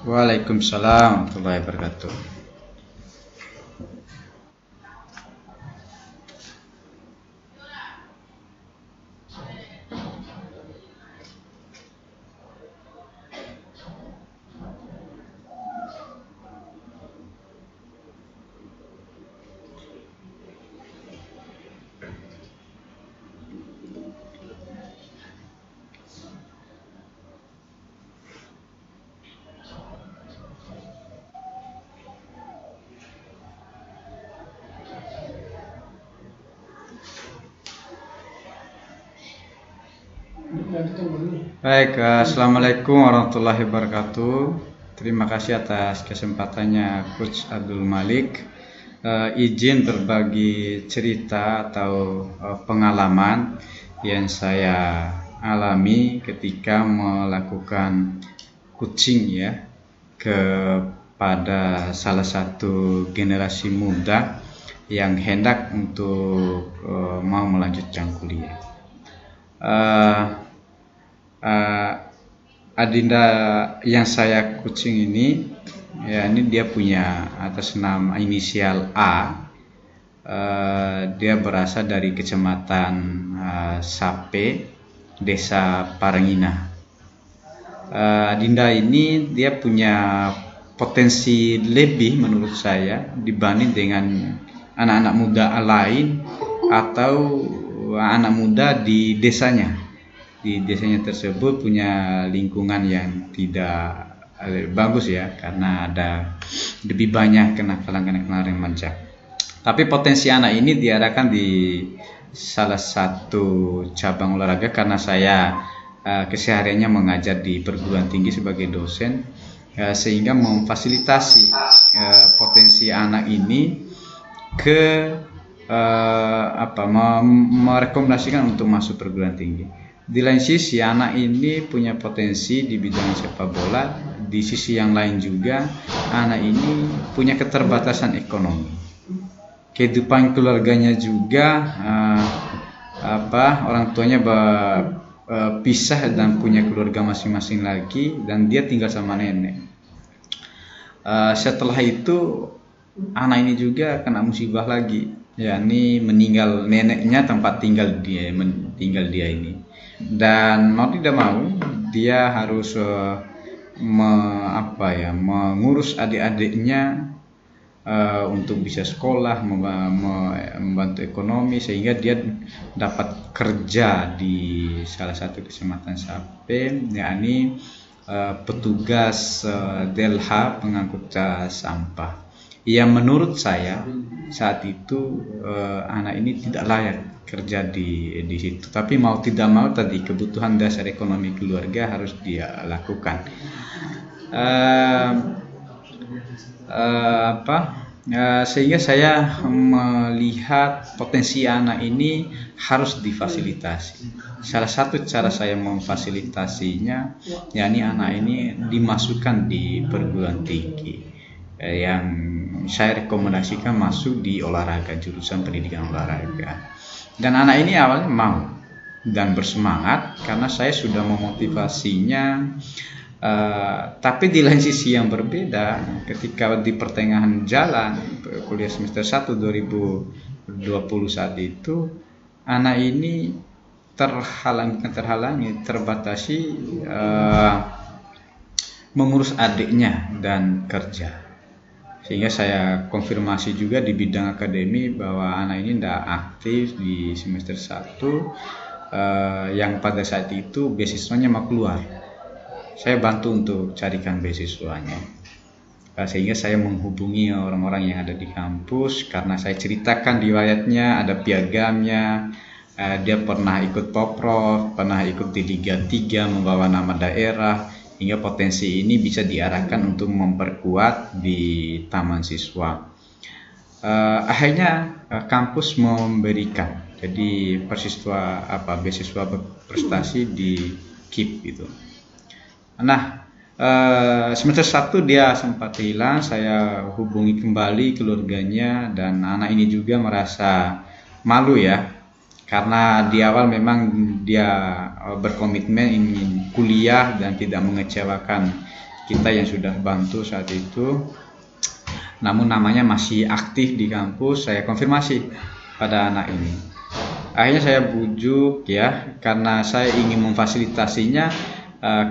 Waalaikumsalam warahmatullahi wabarakatuh. Baik, assalamualaikum warahmatullahi wabarakatuh. Terima kasih atas kesempatannya Coach Abdul Malik. Izin berbagi cerita atau pengalaman yang saya alami ketika melakukan coaching ya kepada salah satu generasi muda yang hendak untuk mau melanjutkan kuliah. Adinda yang saya coaching ini, ya ini dia punya atas nama inisial A. Dia berasal dari kecamatan Sape, Desa Parangina. Adinda ini dia punya potensi lebih menurut saya dibanding dengan anak-anak muda lain atau anak muda di desanya. Di desanya tersebut punya lingkungan yang tidak bagus ya, karena ada lebih banyak kenakalan-kenakalan remaja. Tapi potensi anak ini diarahkan di salah satu cabang olahraga karena saya kesehariannya mengajar di perguruan tinggi sebagai dosen, sehingga memfasilitasi potensi anak ini ke merekomendasikan untuk masuk perguruan tinggi. Di lain sisi anak ini punya potensi di bidang sepak bola, di sisi yang lain juga anak ini punya keterbatasan ekonomi. Kehidupan keluarganya juga orang tuanya pisah dan punya keluarga masing-masing lagi, dan dia tinggal sama nenek. Setelah itu anak ini juga kena musibah lagi, yakni meninggal neneknya tempat tinggal dia ini. Dan mau tidak mau dia harus mengurus adik-adiknya untuk bisa sekolah, membantu ekonomi, sehingga dia dapat kerja di salah satu kecamatan Sape, yakni petugas Delha pengangkut sampah. Yang menurut saya saat itu anak ini tidak layak kerja di situ, tapi mau tidak mau tadi kebutuhan dasar ekonomi keluarga harus dia lakukan. Sehingga saya melihat potensi anak ini harus difasilitasi. Salah satu cara saya memfasilitasinya, yakni anak ini dimasukkan di perguruan tinggi yang saya rekomendasikan masuk di olahraga, jurusan pendidikan olahraga. Dan anak ini awalnya mau dan bersemangat karena saya sudah memotivasinya. Tapi di lain sisi yang berbeda, ketika di pertengahan jalan kuliah semester 1 2020 saat itu, anak ini terbatasi mengurus adiknya dan kerja. Sehingga saya konfirmasi juga di bidang akademi bahwa anak ini tidak aktif di semester 1, yang pada saat itu beasiswanya mau keluar. Saya bantu untuk carikan beasiswanya, sehingga saya menghubungi orang-orang yang ada di kampus karena saya ceritakan riwayatnya, ada piagamnya, dia pernah ikut Poprov, pernah ikut di Liga 3 membawa nama daerah, hingga potensi ini bisa diarahkan untuk memperkuat di taman siswa. Akhirnya kampus memberikan, jadi beasiswa berprestasi di KIP itu. Nah, semester 1 dia sempat hilang, saya hubungi kembali keluarganya, dan anak ini juga merasa malu ya, karena di awal memang dia berkomitmen ingin kuliah dan tidak mengecewakan kita yang sudah bantu saat itu, namun namanya masih aktif di kampus. Saya konfirmasi pada anak ini. Akhirnya saya bujuk ya, karena saya ingin memfasilitasinya,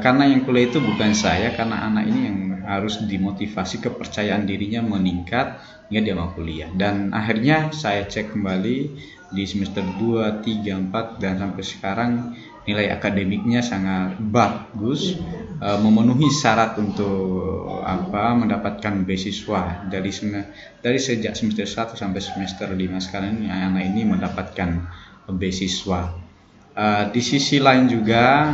karena yang kuliah itu bukan saya, karena anak ini yang harus dimotivasi, kepercayaan dirinya meningkat hingga dia mau kuliah. Dan akhirnya saya cek kembali di semester 2, 3, 4 dan sampai sekarang nilai akademiknya sangat bagus, memenuhi syarat untuk mendapatkan beasiswa dari sejak semester 1 sampai semester 5 sekarang ini anak ini mendapatkan beasiswa. Di sisi lain juga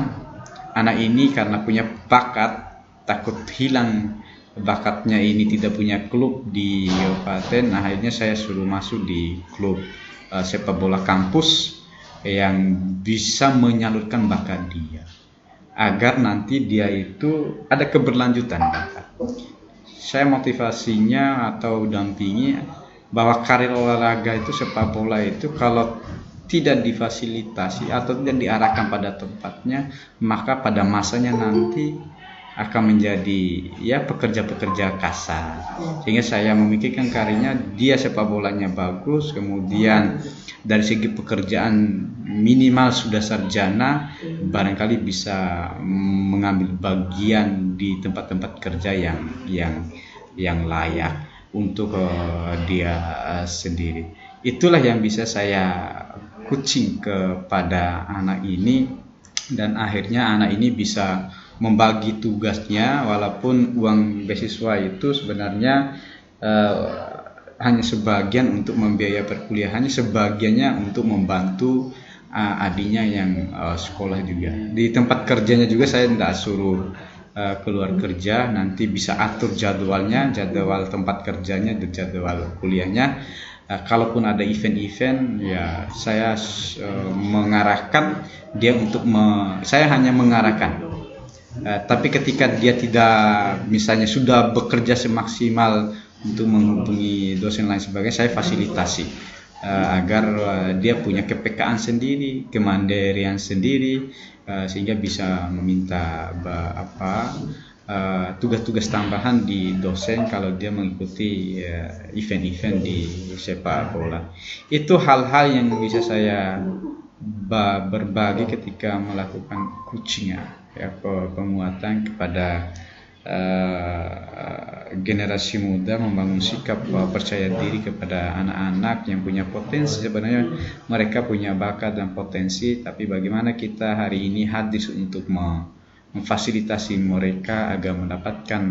anak ini karena punya bakat, takut hilang bakatnya ini, tidak punya klub di kabupaten. Akhirnya saya suruh masuk di klub sepak bola kampus yang bisa menyalurkan bakat dia, agar nanti dia itu ada keberlanjutan bakat. Saya motivasinya atau dampingi bahwa karir olahraga itu, sepak bola itu, kalau tidak difasilitasi atau tidak diarahkan pada tempatnya, maka pada masanya nanti akan menjadi pekerja-pekerja kasar. Sehingga saya memikirkan karirnya, dia sepak bolanya bagus, kemudian dari segi pekerjaan minimal sudah sarjana, barangkali bisa mengambil bagian di tempat-tempat kerja yang layak untuk dia sendiri. Itulah yang bisa saya coaching kepada anak ini, dan akhirnya anak ini bisa membagi tugasnya, walaupun uang beasiswa itu sebenarnya hanya sebagian untuk membiayai perkuliahannya, sebagiannya untuk membantu adiknya yang sekolah juga. Di tempat kerjanya juga saya tidak suruh keluar kerja, nanti bisa atur jadwalnya, jadwal tempat kerjanya dan jadwal kuliahnya. Kalaupun ada event-event, ya saya mengarahkan dia untuk saya hanya mengarahkan. Tapi ketika dia tidak, misalnya sudah bekerja semaksimal untuk menghubungi dosen lain sebagainya, saya fasilitasi agar dia punya kepekaan sendiri, kemandirian sendiri, sehingga bisa meminta tugas-tugas tambahan di dosen kalau dia mengikuti event-event di sepak bola. Itu hal-hal yang bisa saya berbagi ketika melakukan coaching, penguatan kepada generasi muda, membangun sikap percaya diri kepada anak-anak yang punya potensi. Sebenarnya mereka punya bakat dan potensi, tapi bagaimana kita hari ini hadir untuk memfasilitasi mereka agar mendapatkan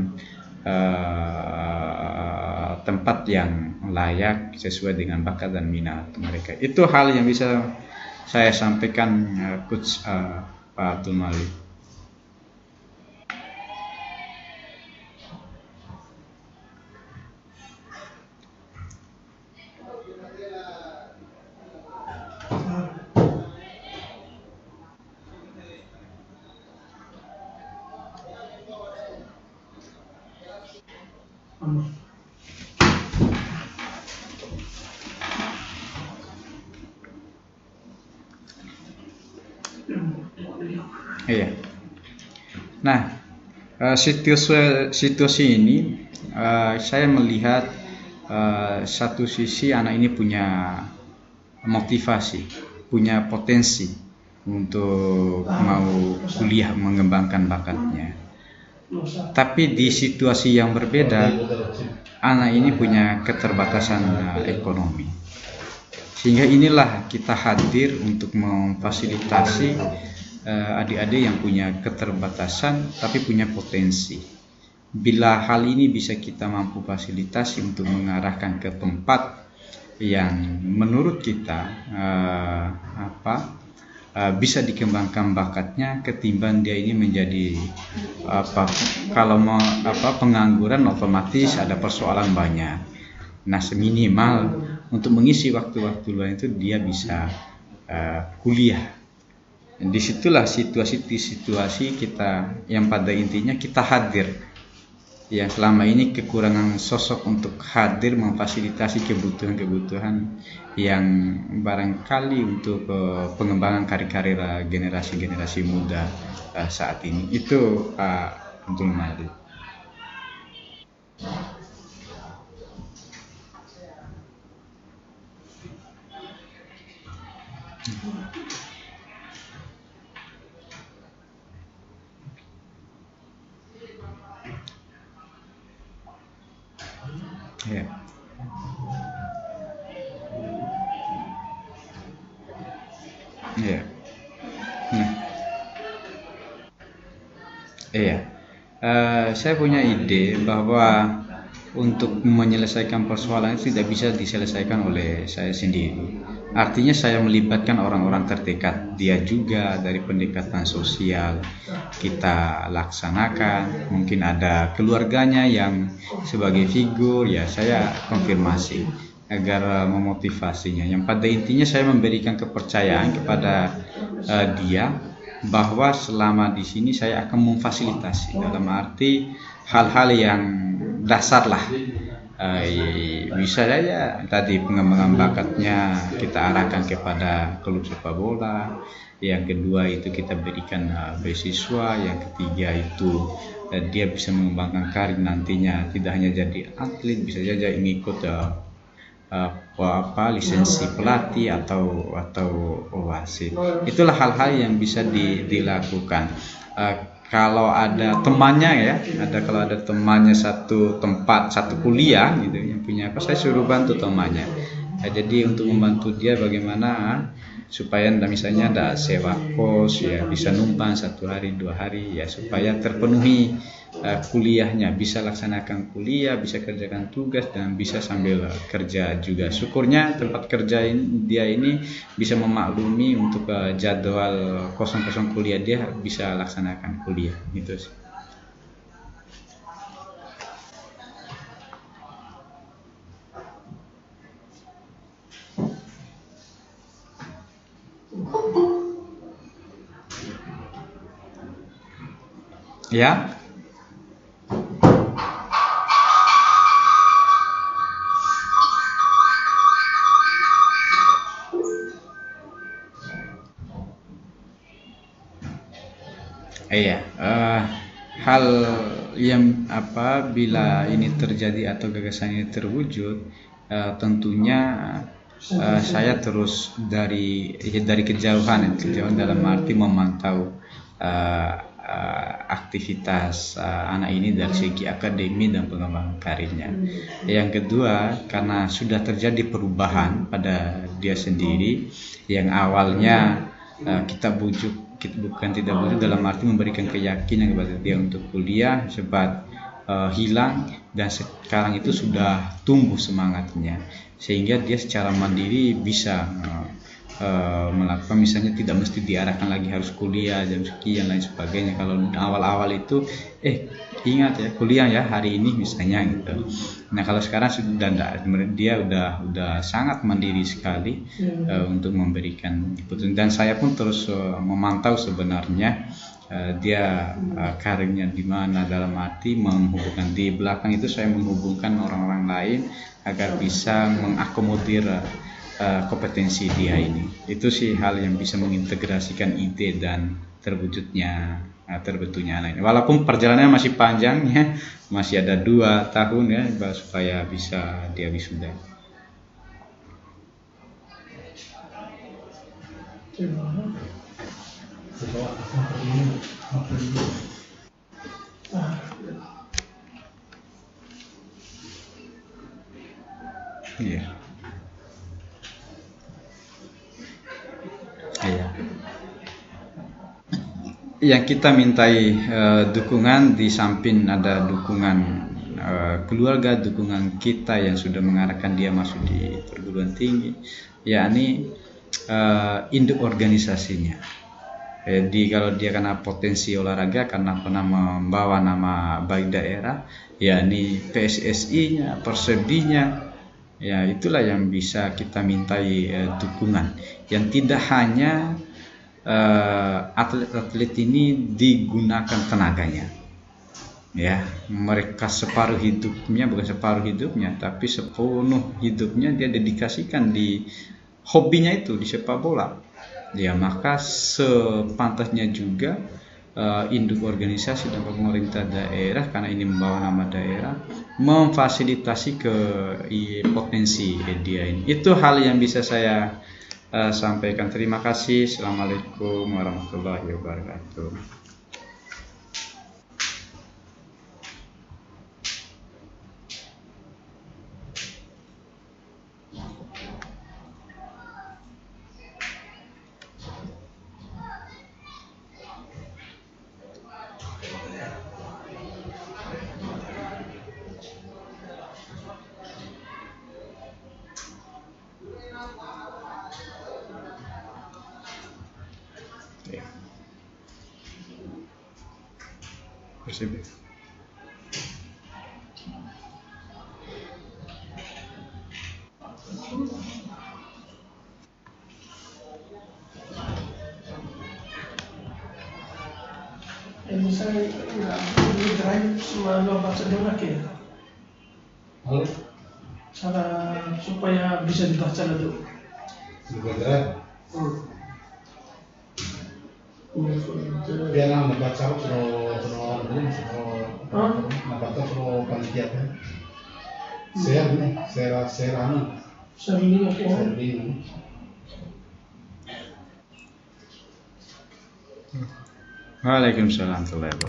tempat yang layak sesuai dengan bakat dan minat mereka. Itu hal yang bisa saya sampaikan, Coach Pak Abdul Malik. Iya. Nah, situasi ini saya melihat satu sisi anak ini punya motivasi, punya potensi untuk mau kuliah, mengembangkan bakatnya. Tapi di situasi yang berbeda, anak ini punya keterbatasan ekonomi. Sehingga inilah kita hadir untuk memfasilitasi adik-adik yang punya keterbatasan tapi punya potensi. Bila hal ini bisa kita mampu fasilitasi untuk mengarahkan ke tempat yang menurut kita bisa dikembangkan bakatnya, ketimbang dia ini menjadi kalau mau pengangguran, otomatis ada persoalan banyak. Nah, seminimal untuk mengisi waktu-waktu luang itu dia bisa kuliah. Disitulah situasi kita yang pada intinya kita hadir, yang selama ini kekurangan sosok untuk hadir memfasilitasi kebutuhan yang barangkali untuk pengembangan karir generasi muda saat ini. Itu Abdul Malik. Ya. Iya. Nah, iya. Saya punya ide bahwa untuk menyelesaikan persoalan itu tidak bisa diselesaikan oleh saya sendiri. Artinya saya melibatkan orang-orang terdekat, dia juga dari pendekatan sosial kita laksanakan. Mungkin ada keluarganya yang sebagai figur, ya saya konfirmasi agar memotivasinya. Yang pada intinya saya memberikan kepercayaan kepada dia bahwa selama di sini saya akan memfasilitasi, dalam arti hal-hal yang dasar lah. Bisa saja tadi pengembangan bakatnya kita arahkan kepada klub sepak bola, yang kedua itu kita berikan beasiswa, yang ketiga itu dia bisa mengembangkan karir nantinya, tidak hanya jadi atlet, bisa saja mengikut lisensi pelatih atau wasit. Itulah hal-hal yang bisa dilakukan. Kalau ada temannya ya, kalau ada temannya satu tempat, satu kuliah gitu yang punya apa, saya suruh bantu temannya. Jadi untuk membantu dia bagaimana supaya misalnya ada sewa kos, ya bisa numpang 1 hari 2 hari, ya supaya terpenuhi kuliahnya, bisa laksanakan kuliah, bisa kerjakan tugas, dan bisa sambil kerja juga. Syukurnya tempat kerja dia ini bisa memaklumi untuk jadwal kosong-kosong kuliah, dia bisa laksanakan kuliah gitu sih. Ya. Iya, hal yang bila ini terjadi atau gagasan ini terwujud, tentunya saya terus dari kejauhan dalam arti memantau aktivitas anak ini dari segi akademi dan pengembangan karirnya. Yang kedua, karena sudah terjadi perubahan pada dia sendiri, yang awalnya kita bukan tidak bujuk dalam arti memberikan keyakinan kepada dia untuk kuliah, sempat hilang, dan sekarang itu sudah tumbuh semangatnya sehingga dia secara mandiri bisa melakukan, misalnya tidak mesti diarahkan lagi harus kuliah jam sekian lain sebagainya. Kalau awal-awal itu ingat ya kuliah ya hari ini misalnya gitu. Nah kalau sekarang sudah dia udah sangat mandiri sekali untuk memberikan keputusan, dan saya pun terus memantau sebenarnya dia karirnya di mana, dalam arti menghubungkan di belakang itu saya menghubungkan orang-orang lain agar bisa mengakomodir kompetensi dia ini. Itu sih hal yang bisa mengintegrasikan ide dan terbentuknya anak ini. Walaupun perjalanannya masih panjang ya, masih ada 2 tahun ya supaya bisa dia wisuda. Iya. Iya. Yang kita mintai dukungan, di samping ada dukungan keluarga, dukungan kita yang sudah mengarahkan dia masuk di perguruan tinggi, yakni induk organisasinya. Jadi kalau dia karena potensi olahraga, karena pernah membawa nama baik daerah, yakni PSSI-nya, Persebdinya, ya itulah yang bisa kita mintai dukungan. Yang tidak hanya atlet-atlet ini digunakan tenaganya, ya mereka separuh hidupnya, bukan separuh hidupnya tapi sepenuh hidupnya dia dedikasikan di hobinya itu, di sepak bola. Ya maka sepantasnya juga induk organisasi dan pemerintah daerah, karena ini membawa nama daerah, memfasilitasi ke potensi dia ini. Itu hal yang bisa saya sampaikan terima kasih. Assalamualaikum warahmatullahi wabarakatuh. Ya. Bersih. Ini saya ini drive semua baca doa ya. Halo, Cara supaya bisa dibaca dulu. Google Drive. Biar nang baca suruh belum suruh baca suruh panitia kan. Share anu. Share link aku. Share link. Waalaikumsalam warahmatullahi wabarakatuh.